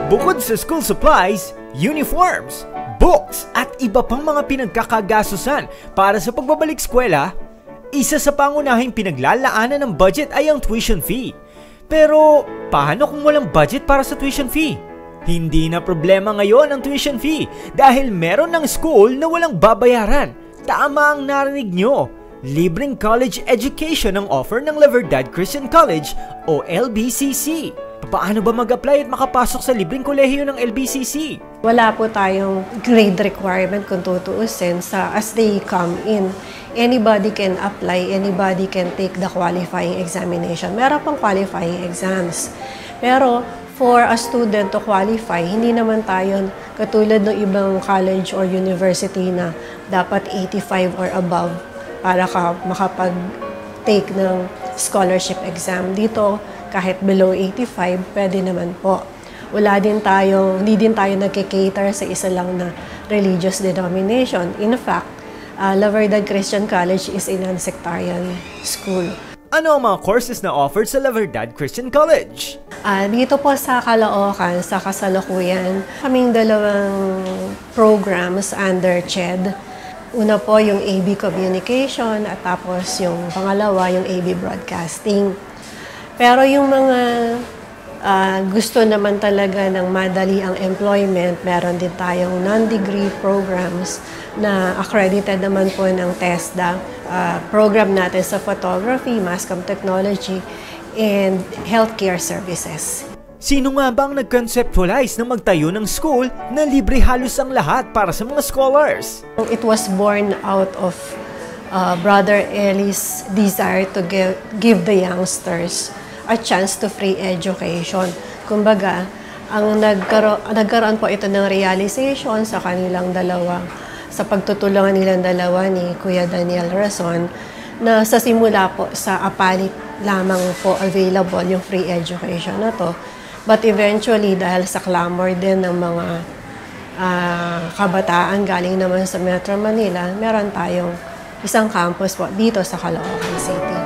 Bukod sa school supplies, uniforms, books at iba pang mga pinagkakagasusan para sa pagbabalik eskwela, isa sa pangunahing pinaglalaanan ng budget ay ang tuition fee. Pero paano kung walang budget para sa tuition fee? Hindi na problema ngayon ang tuition fee dahil meron ng school na walang babayaran. Tama ang narinig nyo. Libreng college education ang offer ng La Verdad Christian College o LBCC. Paano ba mag-apply at makapasok sa libreng kolehiyo ng LBCC? Wala po tayong grade requirement kung tutuusin as they come in. Anybody can apply, anybody can take the qualifying examination. Meron pang qualifying exams. Pero for a student to qualify, hindi naman tayo katulad ng ibang college or university na dapat 85 or above para ka makapag-take ng scholarship exam. Dito, kahit below 85, pwede naman po. Hindi din tayo nagkikater sa isa lang na religious denomination. In fact, La Verdad Christian College is a non-sectarian school. Ano ang mga courses na offered sa La Verdad Christian College? Dito po sa Caloocan, sa kasalukuyan, kaming dalawang programs under CHED. Una po yung AB Communication at tapos yung pangalawa yung AB Broadcasting. Pero yung mga gusto naman talaga ng madali ang employment, meron din tayong non-degree programs na accredited naman po ng TESDA. Program natin sa photography, mass comm technology, and healthcare services. Sino nga bang nag-conceptualize na magtayo ng school na libre halos ang lahat para sa mga scholars? It was born out of Brother Eli's desire to give the youngsters a chance to free education. Kumbaga, nagkaroon po ito ng realization sa kanilang dalawa, sa pagtutulungan nilang dalawa ni Kuya Daniel Rason, na sa simula po sa APALIT lamang po available yung free education na to. But eventually, dahil sa clamor din ng mga kabataan galing naman sa Metro Manila, meron tayong isang campus po dito sa Caloocan City.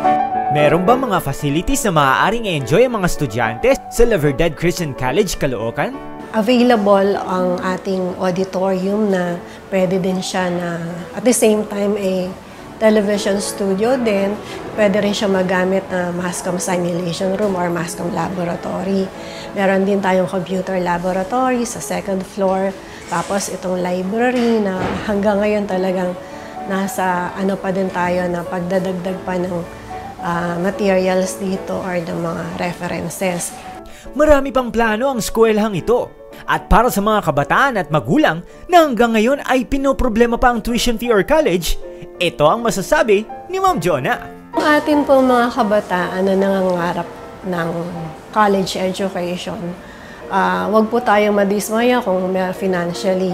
Meron ba mga facilities na maaaring enjoy ang mga estudyante sa La Verdad Christian College, Caloocan? Available ang ating auditorium na pwede din siya na at the same time television studio din. Pwede rin siya magamit na mass comm simulation room or mass comm laboratory. Meron din tayong computer laboratory sa second floor. Tapos itong library na hanggang ngayon talagang nasa pa din tayo na pagdadagdag pa ng materials dito or ng mga references. Marami pang plano ang eskwelahang ito. At para sa mga kabataan at magulang na hanggang ngayon ay pinoproblema pa ang tuition fee or college, ito ang masasabi ni Ma'am Jonah. Ang atin pong mga kabataan na nangangarap ng college education, wag po tayong madismaya kung financially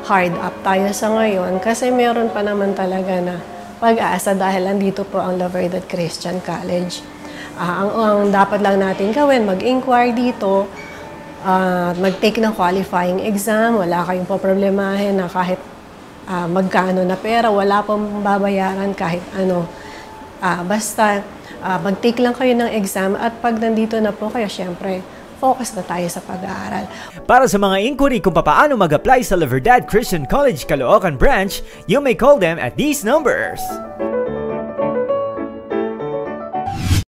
hard up tayo sa ngayon kasi meron pa naman talaga na pag-asa dahil andito po ang La Verdad Christian College. Ang dapat lang natin gawin, mag-inquire dito, mag-take ng qualifying exam, wala kayong poproblemahin na kahit magkano na pera, wala pong babayaran kahit ano. Basta mag-take lang kayo ng exam at pag nandito na po kayo, syempre, focus na tayo sa pag-aaral. Para sa mga inquiry kung paano mag-apply sa La Verdad Christian College Caloocan Branch, you may call them at these numbers.